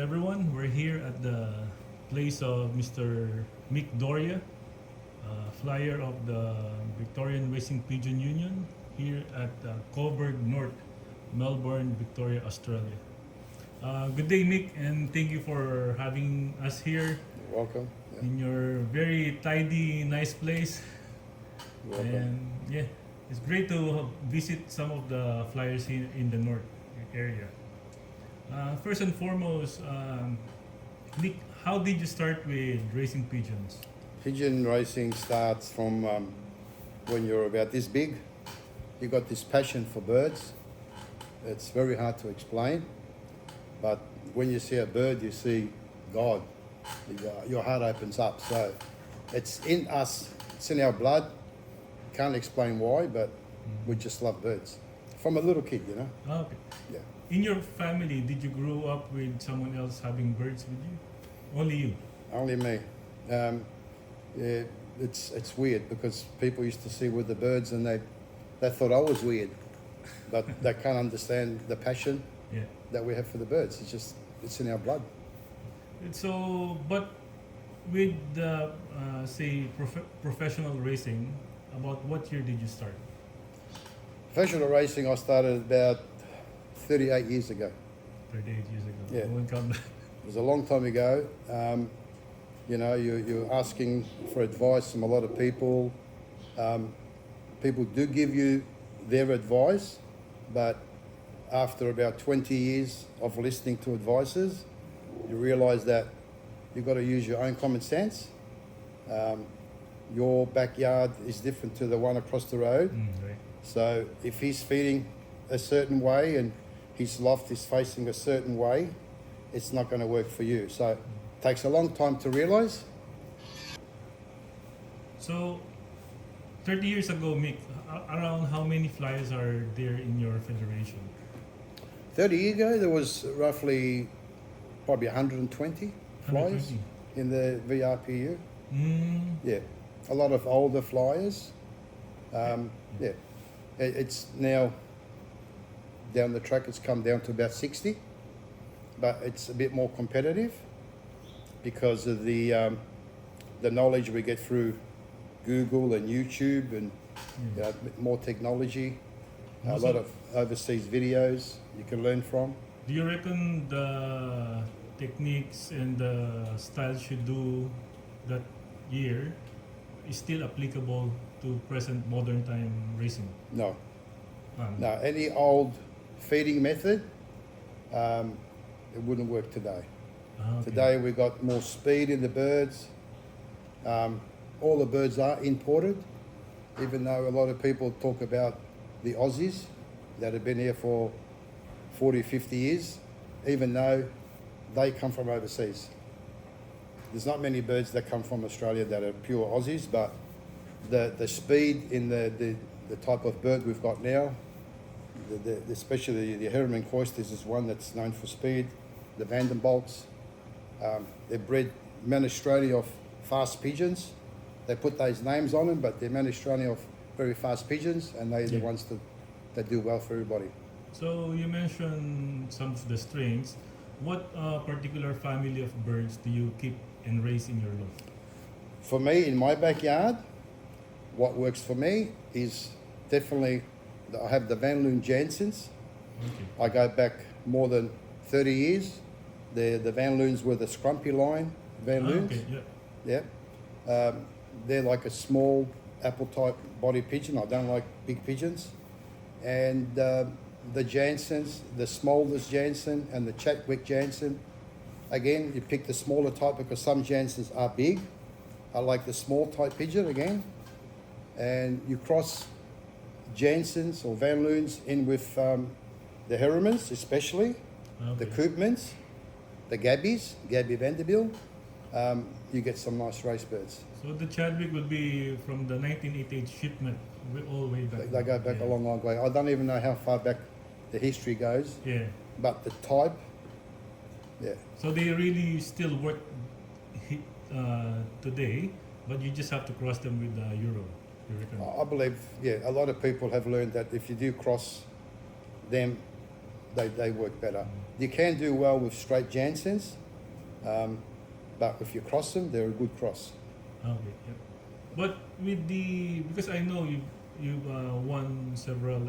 everyone. We're here at the place of Mr. Mick Doria, flyer of the Victorian Racing Pigeon Union here at Coburg North, Melbourne, Victoria, Australia. Good day, Mick, and thank you for having us here You're welcome. Yeah. in your very tidy, nice place. You're welcome. And yeah, it's great to visit some of the flyers here in the north area. First and foremost, Nick, how did you start with racing pigeons? Pigeon racing starts from when you're about this big. You got this passion for birds. It's very hard to explain, but when you see a bird, you see God. Your heart opens up. So it's in us. It's in our blood. Can't explain why, but we just love birds. From a little kid, you know. Okay. Yeah. In your family, did you grow up with someone else having birds with you? Only you? Only me. Yeah, it's weird because people used to see with the birds and they thought I was weird, but they can't understand the passion Yeah. that we have for the birds. It's in our blood. So, but with the, say, professional racing, about what year did you start? Professional racing I started about 38 years ago. 38 years ago. Yeah. I won't count that. It was a long time ago. You know, you're asking for advice from a lot of people. People do give you their advice, but after about 20 years of listening to advices, you realise that you've got to use your own common sense. Your backyard is different to the one across the road. Right. So if he's feeding a certain way and his loft is facing a certain way, it's not going to work for you. So it takes a long time to realise. So, 30 years ago, Mick, around how many flyers are there in your federation? 30 years ago, there was roughly probably 120 flyers 120. in the VRPU. Mm, Yeah, a lot of older flyers. Yeah, it's now down the track. It's come down to about 60, but it's a bit more competitive because of the knowledge we get through Google and YouTube and you know, more technology. A Also- lot of overseas videos you can learn from. do you reckon the techniques and the styles you do that year is still applicable to present modern time racing? No, no, any old feeding method, it wouldn't work today. Okay. Today we got more speed in the birds. All the birds are imported, even though a lot of people talk about the Aussies that have been here for 40, 50 years, even though they come from overseas. There's not many birds that come from Australia that are pure Aussies, but the speed in the type of bird we've got now, especially the Herriman Coisters is one that's known for speed. The Vandenbolts, they're bred Australia of fast pigeons. They put those names on them, but they're Australia of very fast pigeons, and they're the Yeah. ones that do well for everybody. So you mentioned some of the strains. What particular family of birds do you keep and raise in your loft? For me, in my backyard, what works for me is definitely, I have the Van Loon Jansens. Okay. I go back more than 30 years. The Van Loons were the scrumpy line Van Loons. Okay. Yeah. Yeah. They're like a small apple type body pigeon. I don't like big pigeons. And the Jansens, the Smolders Jansen and the Chatwick Jansen. Again, you pick the smaller type because some Jansens are big. I like the small type pigeon again. And you cross Jansens or Van Loons in with the Herrimans, especially, the Okay. Koopmans, the Gabbies, Gabby Vanderbilt. You get some nice race birds. So the Chadwick will be from the 1988 shipment, all the way back. They go back Yeah. a long, long way. I don't even know how far back the history goes, Yeah. but the type, yeah. So they really still work today, but you just have to cross them with the Euro. You reckon? I believe, yeah, a lot of people have learned that if you do cross them they work better. You can do well with straight Jansens, but if you cross them, they're a good cross. Okay. Yeah. But with because I know you've won several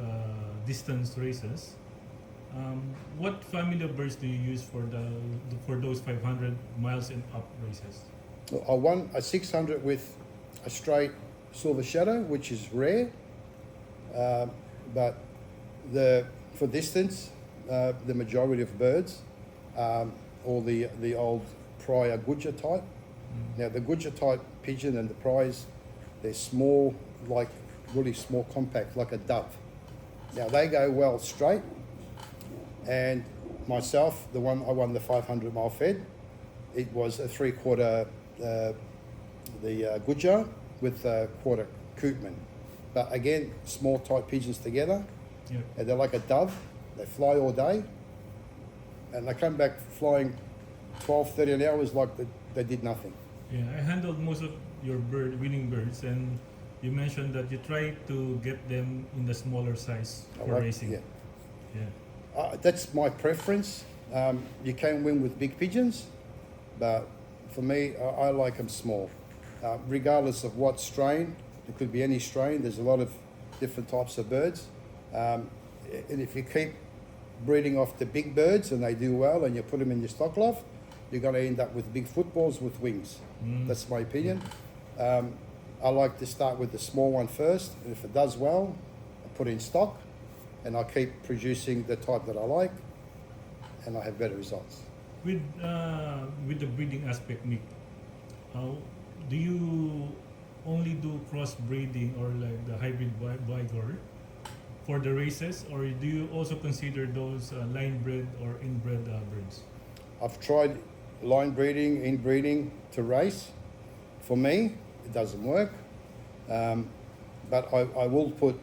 distance races. What family of birds do you use for those 500 miles and up races? I won a 600 with a straight silver shadow, which is rare, but for distance, the majority of birds, or the old prior Gudger type. Now the Gudger type pigeon and the prize, they're small, like really small, compact, like a dove. Now they go well straight, and myself, I won the 500 mile fed. It was a 3/4 Gudger with a quarter Koopman. But again, small tight pigeons together, Yeah. and they're like a dove. They fly all day, and they come back flying 12, 13 hours like they did nothing. Yeah, I handled most of your winning birds, and you mentioned that you try to get them in the smaller size for racing. Yeah. Yeah. That's my preference. You can win with big pigeons, but for me, I like them small. Regardless of what strain, it could be any strain. There's a lot of different types of birds. And if you keep breeding off the big birds and they do well and you put them in your stock loft, you're going to end up with big footballs with wings. That's my opinion. I like to start with the small one first, and if it does well, I put it in stock, and I keep producing the type that I like, and I have better results. With the breeding aspect, Nick, do you only do crossbreeding or like the hybrid vigor for the races, or do you also consider those line bred or inbred birds? I've tried line breeding, inbreeding to race. For me, it doesn't work. But I will put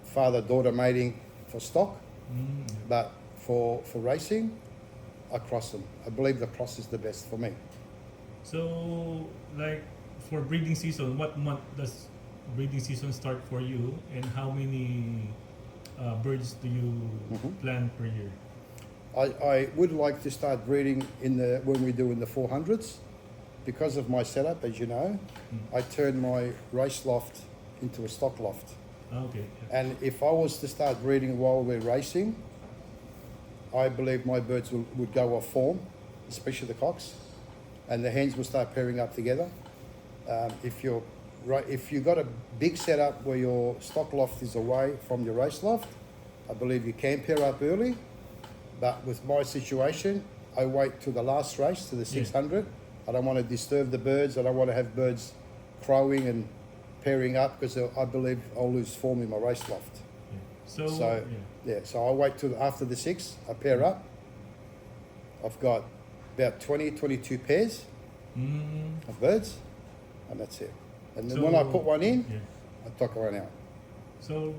father-daughter mating for stock. But for racing, I cross them. I believe the cross is the best for me. So, like for breeding season, what month does breeding season start for you, and how many birds do you plan per year? I would like to start breeding when we do in the 400s. Because of my setup, as you know, I turn my race loft into a stock loft. Okay. And if I was to start breeding while we're racing, I believe my birds would go off form, especially the cocks, and the hens will start pairing up together. If you've got a big setup where your stock loft is away from your race loft, I believe you can pair up early. But with my situation, I wait till the last race, to the 600. I don't want to disturb the birds. I don't want to have birds crowing and pairing up, because I believe I'll lose form in my race loft. Yeah. So I wait till after the 6, I pair up. I've got about 20, 22 pairs of birds, and that's it. And then when I put one in, I tuck one out. So,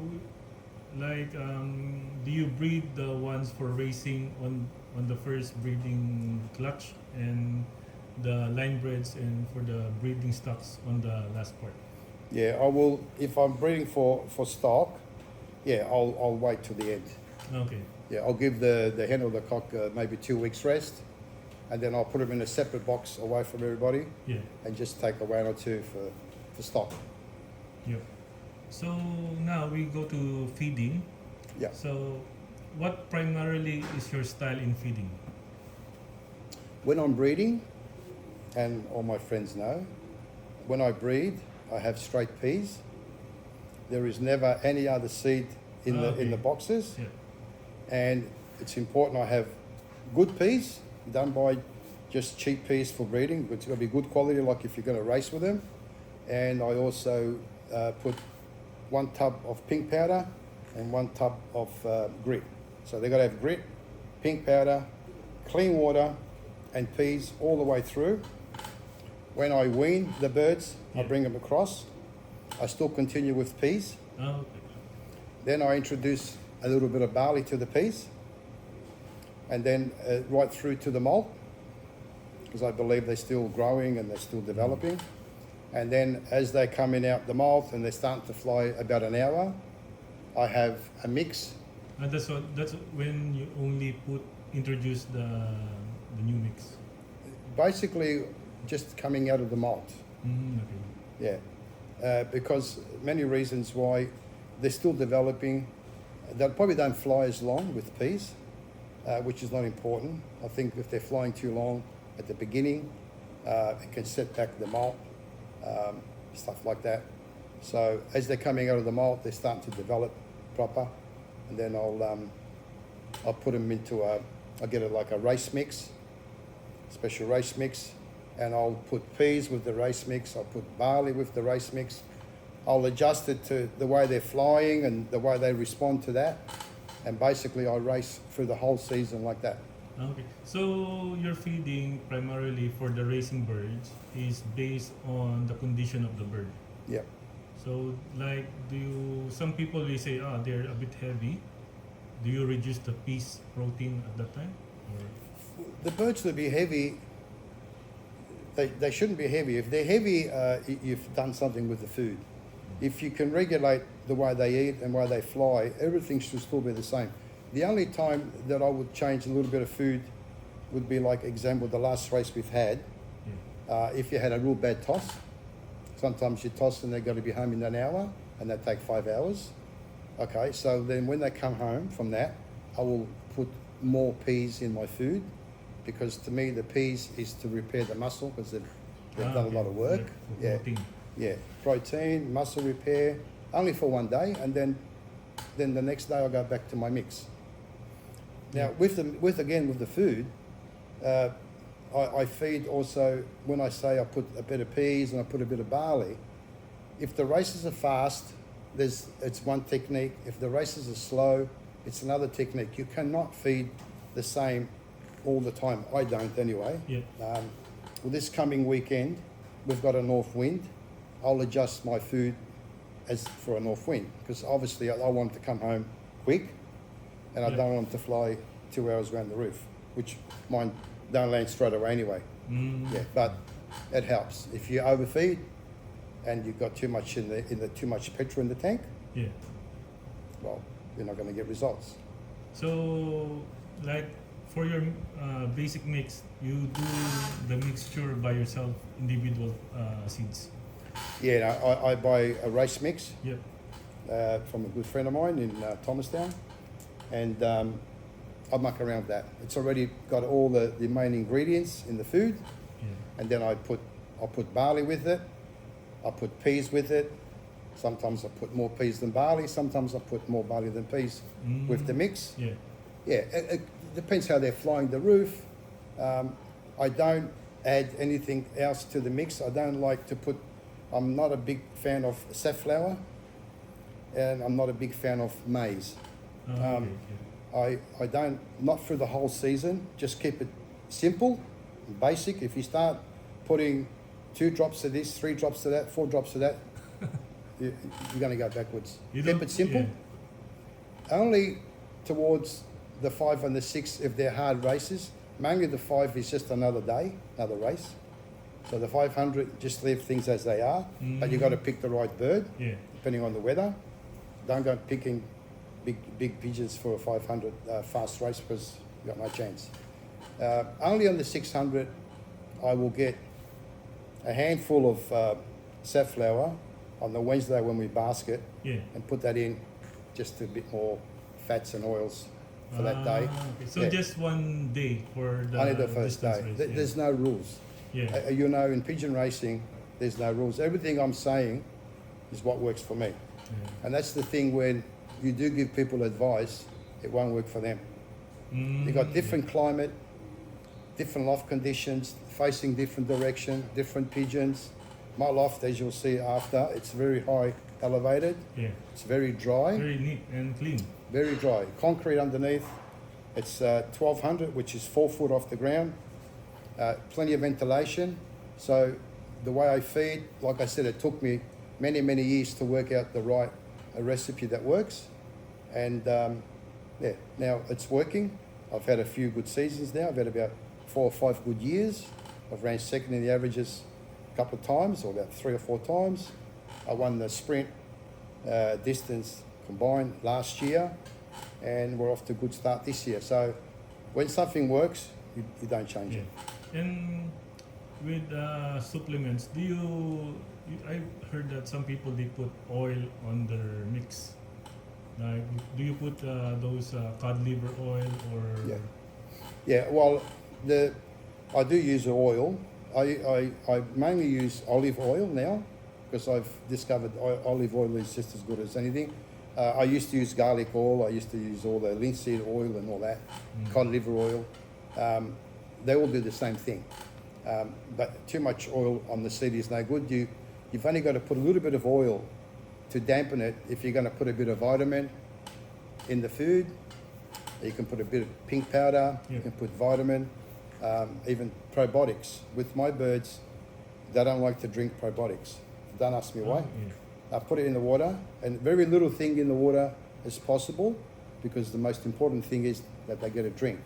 like, do you breed the ones for racing on the first breeding clutch, and the line breds and for the breeding stocks on the last part? Yeah, I will. If I'm breeding for stock, I'll wait till the end. Okay. Yeah, I'll give the hen or the cock maybe 2 weeks rest, and then I'll put them in a separate box away from everybody. Yeah. And just take a 1 or 2 for stock. Yep. So now we go to feeding. Yeah. So, what primarily is your style in feeding? When I'm breeding, and all my friends know, when I breed, I have straight peas. There is never any other seed in the boxes. Yeah. And it's important I have good peas. Don't buy just cheap peas for breeding. It's got to be good quality, like if you're going to race with them. And I also put 1 tub of pink powder and 1 tub of grit. So they've got to have grit, pink powder, clean water, and peas all the way through. When I wean the birds, I bring them across. I still continue with peas. Okay. Then I introduce a little bit of barley to the peas, and then right through to the malt, because I believe they're still growing and they're still developing. And then as they're coming out the malt and they're starting to fly about an hour, I have a mix And that's when you only introduce the new mix. Basically, just coming out of the malt. Okay. Yeah, because many reasons why they're still developing. They probably don't fly as long with peas, which is not important. I think if they're flying too long at the beginning, it can set back the malt, stuff like that. So as they're coming out of the malt, they're starting to develop proper, and then I'll put them into I'll get it like a race mix, special race mix, and I'll put peas with the race mix. I'll put barley with the race mix. I'll adjust it to the way they're flying and the way they respond to that, and basically I race through the whole season like that. Okay. So your feeding primarily for the racing birds is based on the condition of the bird. Yeah. So like some people will say they're a bit heavy. Do you reduce the peas protein at that time? Or? The birds that be heavy, they shouldn't be heavy. If they're heavy, you've done something with the food. If you can regulate the way they eat and way they fly, everything should still be the same. The only time that I would change a little bit of food would be like, example, the last race we've had. Yeah. If you had a real bad toss, sometimes you toss and they've got to be home in an hour and they take 5 hours. Okay, so then when they come home from that, I will put more peas in my food, because to me the peas is to repair the muscle, because they've done a lot of work. Yeah. Yeah, protein, muscle repair, only for one day, and then the next day I'll go back to my mix. Now with the food, I feed also. When I say I put a bit of peas and I put a bit of barley, if the races are fast, it's one technique. If the races are slow, it's another technique. You cannot feed the same all the time. I don't anyway. Yeah. Well, this coming weekend, we've got a north wind. I'll adjust my food as for a north wind, because obviously I want them to come home quick, and I don't want them to fly 2 hours around the roof, which mine don't land straight away anyway. Yeah, but it helps. If you overfeed and you've got too much too much petrol in the tank, Yeah. well, you're not going to get results. So, like for your basic mix, you do the mixture by yourself, individual seeds. Yeah, no, I buy a race mix Yep. from a good friend of mine in Thomastown, and I muck around with that. It's already got all the main ingredients in the food, Yeah. and then I'll put barley with it. I put peas with it. Sometimes I put more peas than barley. Sometimes I put more barley than peas with the mix. Yeah. Yeah, it depends how they're flying the roof. I don't add anything else to the mix. I don't like to put. I'm not a big fan of safflower, and I'm not a big fan of maize. Okay. I don't, not for the whole season. Just keep it simple and basic. If you start putting 2 drops of this, 3 drops of that, 4 drops of that, you're going to go backwards. Keep it simple. Yeah. Only towards the 5 and the 6 if they're hard races. Mainly the 5 is just another day, another race. So the 500, just leave things as they are, but you got to pick the right bird, Yeah. depending on the weather. Don't go picking big pigeons for a 500 fast race, because you got no chance. Only on the 600, I will get a handful of safflower on the Wednesday when we basket, Yeah. and put that in, just a bit more fats and oils for that day. Okay. So Yeah. just one day for the Only the first distance day. race, yeah. There's no rules. Yeah. You know, in pigeon racing, there's no rules. Everything I'm saying is what works for me. Yeah. And that's the thing, when you do give people advice, it won't work for them. You've got different climate, different loft conditions, facing different direction, different pigeons. My loft, as you'll see after, it's very high elevated. Yeah. It's very dry, Very neat and clean. very dry. Concrete underneath. It's 1200, which is 4 foot off the ground. Plenty of ventilation. So the way I feed, like I said, it took me many years to work out the right recipe that works. And yeah, now it's working. I've had a few good seasons now. I've had about 4 or 5 good years. I've ran second in the averages a couple of times, or about 3 or 4 times. I won the sprint distance combined last year. and we're off to a good start this year. So when something works, you don't change Yeah. it. And with supplements, I heard that some people they put oil on their mix. Like, do you put those cod liver oil or? Yeah. Yeah, well, I do use oil. I mainly use olive oil now because I've discovered olive oil is just as good as anything. I used to use garlic oil. I used to use all the linseed oil and all that, cod liver oil. They all do the same thing. But too much oil on the seed is no good. You've only got to put a little bit of oil to dampen it. If you're going to put a bit of vitamin in the food, you can put a bit of pink powder, you can put vitamin, even probiotics. With my birds, they don't like to drink probiotics. Don't ask me why. I put it in the water, and very little thing in the water is possible because the most important thing is that they get a drink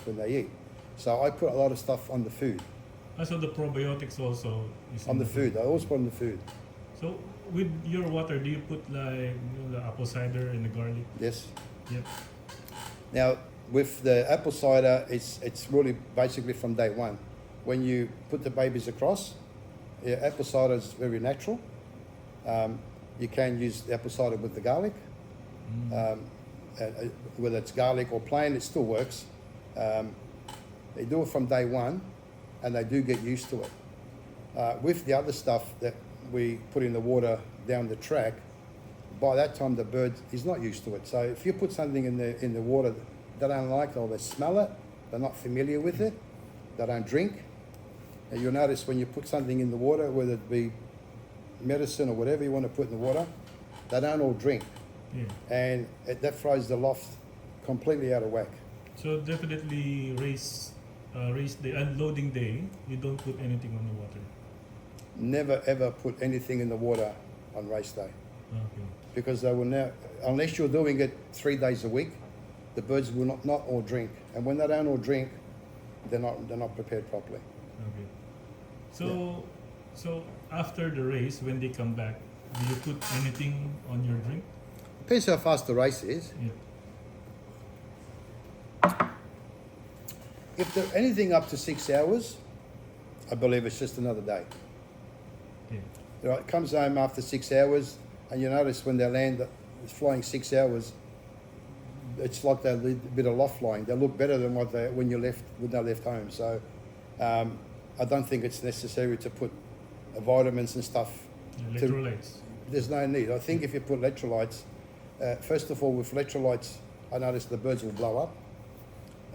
when they eat. So I put a lot of stuff on the food. So the probiotics also is On the food. I always put on the food. So with your water, do you put like the apple cider and the garlic? Yes. Yep. Now, with the apple cider, it's really basically from day one. When you put the babies across, apple cider is very natural. You can use the apple cider with the garlic. Whether it's garlic or plain, it still works. They do it from day one, and they do get used to it. With the other stuff that we put in the water down the track, by that time the bird is not used to it. So if you put something in the water they don't like, or they smell it, they're not familiar with it, they don't drink. And you'll notice when you put something in the water, whether it be medicine or whatever you want to put in the water, they don't all drink. And that throws the loft completely out of whack. So definitely race day, unloading day, you don't put anything on the water. Never ever put anything in the water on race day. Okay. Because they will now, unless you're doing it 3 days a week, the birds will not all drink. And when they don't all drink, they're not prepared properly. Okay. So after the race, when they come back, do you put anything on your drink? Depends how fast the race is. If they're anything up to 6 hours, I believe it's just another day. It comes home after 6 hours, and you notice when they land, it's flying 6 hours. It's like they lead a bit of loft flying. They look better than when they left home. So I don't think it's necessary to put vitamins and stuff. Electrolytes. There's no need. I think if you put electrolytes, first of all, with electrolytes, I notice the birds will blow up.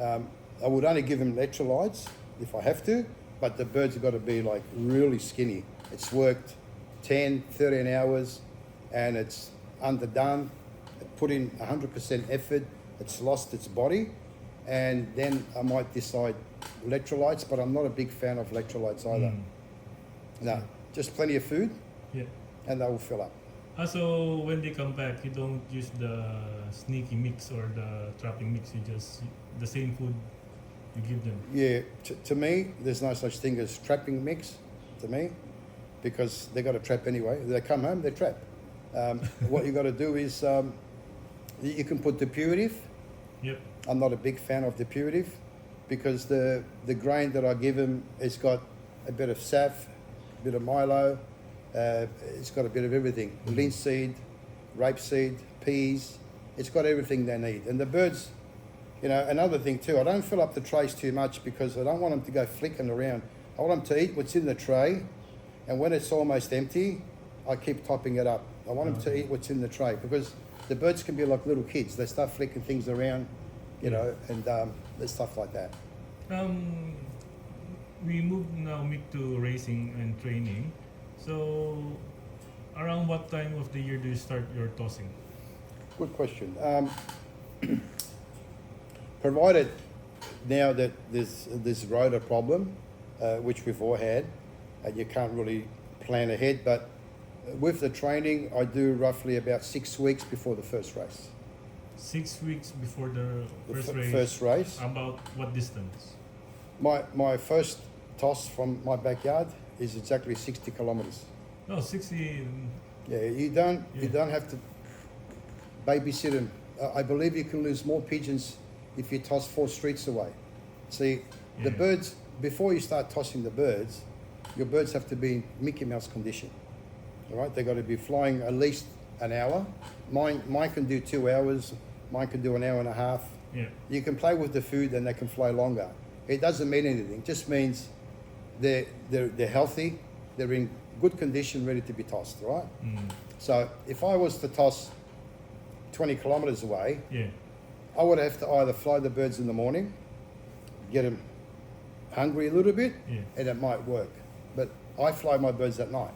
I would only give them electrolytes if I have to, but the birds have got to be like really skinny. It's worked 10, 13 hours and it's underdone. It put in 100% effort. It's lost its body. And then I might decide electrolytes, but I'm not a big fan of electrolytes either. No, just plenty of food and they will fill up. So when they come back, you don't use the sneaky mix or the trapping mix, you just, the same food you give them? Yeah, to me, there's no such thing as trapping mix, to me, because they got to trap anyway. They come home, they trap. What you got to do is, you can put depurative. I'm not a big fan of depurative because the grain that I give them, it's got a bit of saf, a bit of milo, it's got a bit of everything. Linseed, rapeseed, peas, it's got everything they need. And the birds, you know, another thing too, I don't fill up the trays too much because I don't want them to go flicking around. I want them to eat what's in the tray, and when it's almost empty, I keep topping it up. I want them to eat what's in the tray because the birds can be like little kids. They start flicking things around, you know, and there's stuff like that. We moved now to racing and training. So around what time of the year do you start your tossing? Good question. Provided now that there's this rotor problem, which we've all had, and you can't really plan ahead, but with the training, I do roughly about 6 weeks before the first race. 6 weeks before the first race? First race. About what distance? My first toss from my backyard is exactly 60 kilometers. Oh, 60. Yeah, you don't have to babysit them I believe you can lose more pigeons if you toss 4 streets away. See, the Yeah. birds, before you start tossing the birds, your birds have to be in Mickey Mouse condition. All right, they've got to be flying at least an hour. Mine can do 2 hours. Mine can do an hour and a half. Yeah. You can play with the food and they can fly longer. It doesn't mean anything. It just means they're healthy. They're in good condition, ready to be tossed. Right. So if I was to toss 20 kilometers away, Yeah. I would have to either fly the birds in the morning, get them hungry a little bit, Yeah. and it might work. But I fly my birds at night.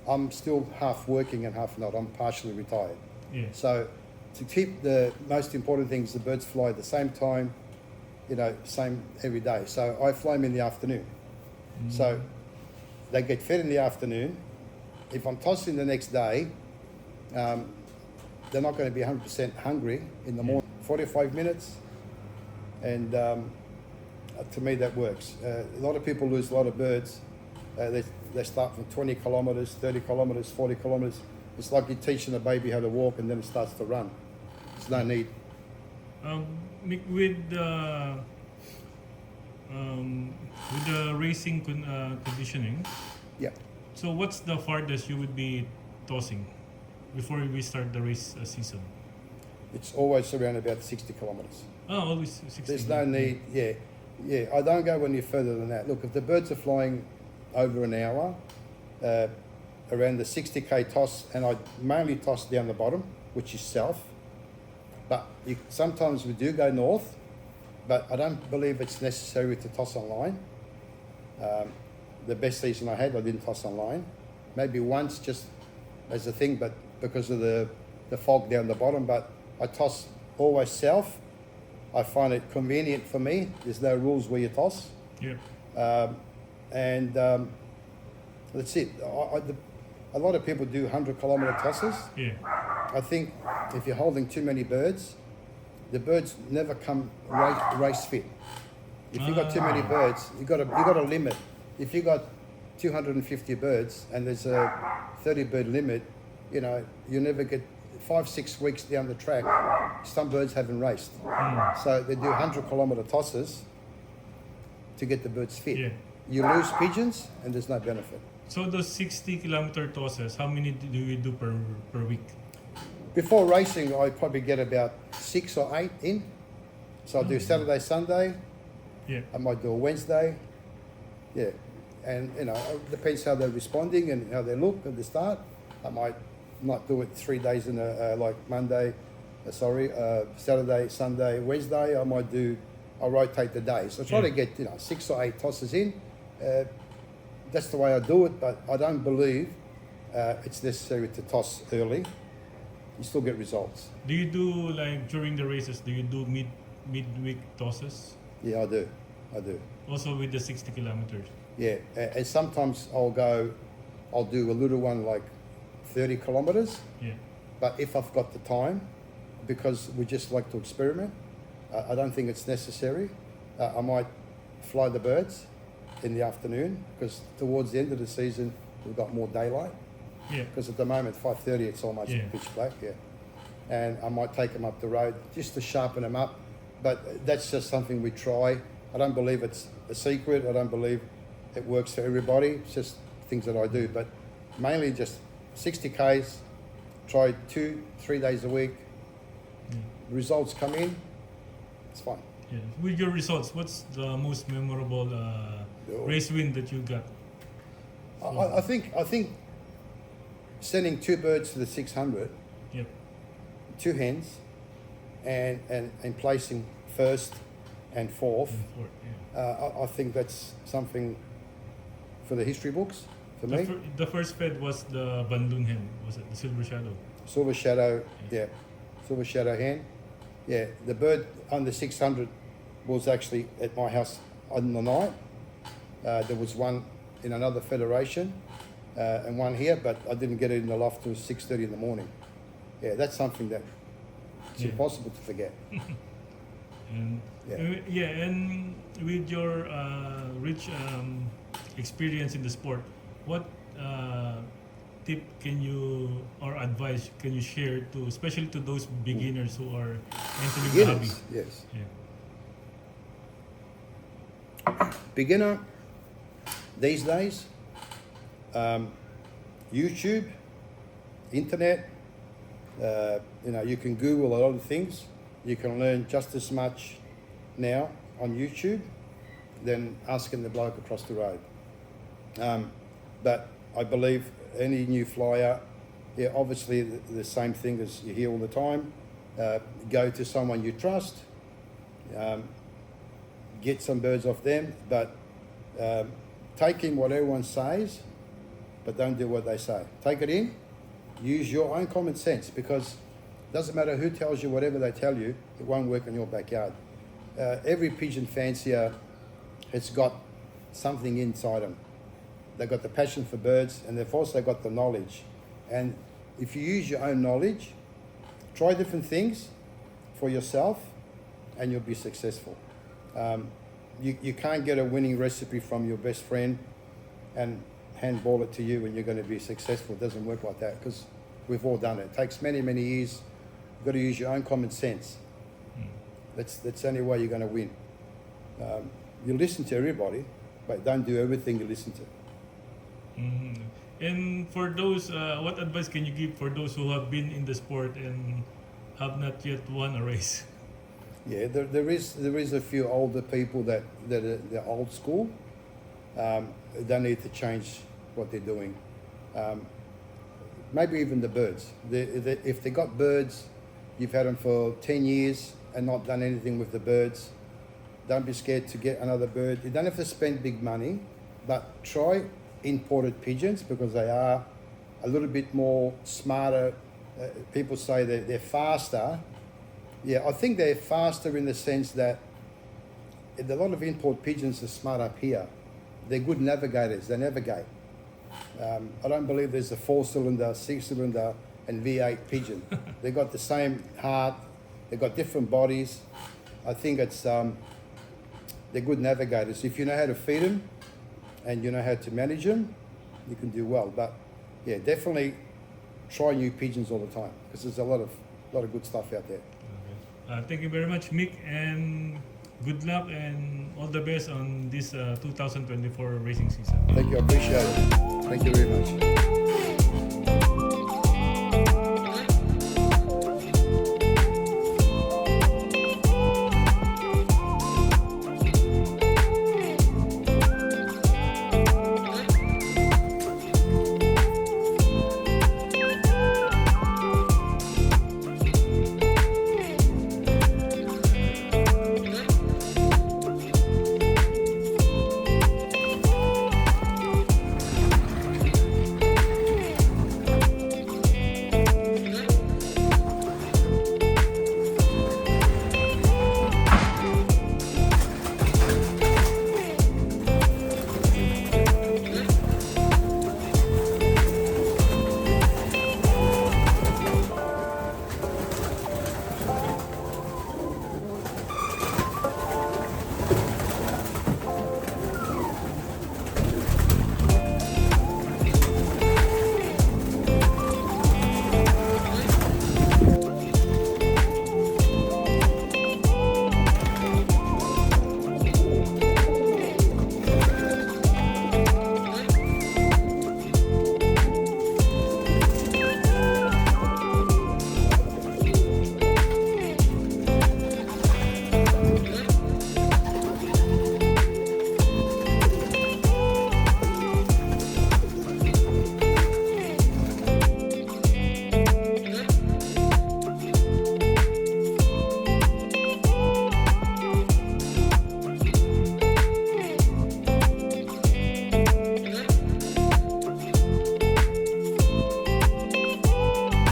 I'm still half working and half not. I'm partially retired. Yeah. So to keep the most important things, the birds fly at the same time, same every day. So I fly them in the afternoon. So they get fed in the afternoon. If I'm tossing the next day, they're not going to be 100% hungry in the morning. 45 minutes, and to me that works. A lot of people lose a lot of birds. They start from 20 kilometers, 30 kilometers, 40 kilometers. It's like you're teaching a baby how to walk and then it starts to run. There's no need. With the racing conditioning, Yeah. so what's the farthest you would be tossing before we start the race season? It's always around about 60 kilometers. Oh, always 60. There's no need, yeah. I don't go any further than that. Look, if the birds are flying over an hour, around the 60k toss, and I mainly toss down the bottom, which is south. But sometimes we do go north, but I don't believe it's necessary to toss on line. The best season I had, I didn't toss on line. Maybe once just as a thing, but because of the fog down the bottom, but I toss always south. I find it convenient for me. There's no rules where you toss. Yeah. And that's it. A lot of people do 100-kilometer tosses. Yeah. I think if you're holding too many birds, the birds never come race fit. If you've got too many birds, you got a limit. If you've got 250 birds and there's a 30-bird limit, you never get 5-6 weeks down the track. Some birds haven't raced, so they do 100-kilometer tosses to get the birds fit. Yeah. You lose pigeons, and there's no benefit. So those 60-kilometer tosses, how many do you do per week? Before racing, I probably get about 6 or 8 in. So I do Saturday, Sunday. Yeah. I might do a Wednesday. Yeah. And, it depends how they're responding and how they look at the start. I might not do it 3 days in like Monday, Saturday, Sunday, Wednesday. I'll rotate the days. So I try to get, 6 or 8 tosses in. That's the way I do it, but I don't believe it's necessary to toss early. You still get results. Do you do, like, during the races, do you do midweek tosses? Yeah, I do. Also with the 60 kilometers? Yeah, and sometimes I'll do a little one like 30 kilometers. Yeah. But if I've got the time, because we just like to experiment, I don't think it's necessary. I might fly the birds in the afternoon, because towards the end of the season, we've got more daylight. Yeah. Because at the moment, 5:30, it's almost pitch black, And I might take them up the road just to sharpen them up. But that's just something we try. I don't believe it's a secret. I don't believe it works for everybody. It's just things that I do. But mainly just 60 Ks, try 2-3 days a week. Results come in, it's fine. Yeah. With your results, what's the most memorable race win that you got? I think sending 2 birds to the 600, Yep. 2 hens, and placing first and fourth. I think that's something for the history books for me. The first fed was the Bandung hen, was it the Silver Shadow? Silver Shadow, Silver Shadow hen. Yeah, the bird under 600 was actually at my house on the night. There was one in another federation and one here, but I didn't get it in the loft till 6:30 in the morning. Yeah, that's something that it's impossible to forget. And and with your rich experience in the sport, what tip can you or advice can you share to, especially to those beginners who are entering the hobby? Yes. Yeah. Beginner these days, YouTube, internet, you can Google a lot of things. You can learn just as much now on YouTube than asking the bloke across the road. But I believe any new flyer, obviously the same thing as you hear all the time. Go to someone you trust, get some birds off them, but take in what everyone says, but don't do what they say. Take it in, use your own common sense, because it doesn't matter who tells you whatever they tell you, it won't work in your backyard. Every pigeon fancier has got something inside them. They've got the passion for birds, and they've also got the knowledge. And if you use your own knowledge, try different things for yourself, and you'll be successful. You can't get a winning recipe from your best friend and handball it to you and you're going to be successful. It doesn't work like that, because we've all done it. It takes many, many years. You've got to use your own common sense. That's the only way you're going to win. You listen to everybody, but don't do everything you listen to. Mm-hmm. And for those, what advice can you give for those who have been in the sport and have not yet won a race? Yeah, there is a few older people that are they're old school. They need to change what they're doing. Maybe even the birds. If they got birds, you've had them for 10 years and not done anything with the birds, don't be scared to get another bird. You don't have to spend big money, but try imported pigeons, because they are a little bit more smarter. People say they're faster. Yeah, I think they're faster in the sense that a lot of import pigeons are smart up here. They're good navigators, they navigate. I don't believe there's a 4-cylinder, 6-cylinder and V8 pigeon. They've got the same heart, they've got different bodies. I think it's, they're good navigators. If you know how to feed them and you know how to manage them, you can do well. But yeah, definitely try new pigeons all the time, because there's a lot of good stuff out there. Thank you very much, Mick, and good luck and all the best on this 2024 racing season. Thank you, I appreciate it. Thank you very much.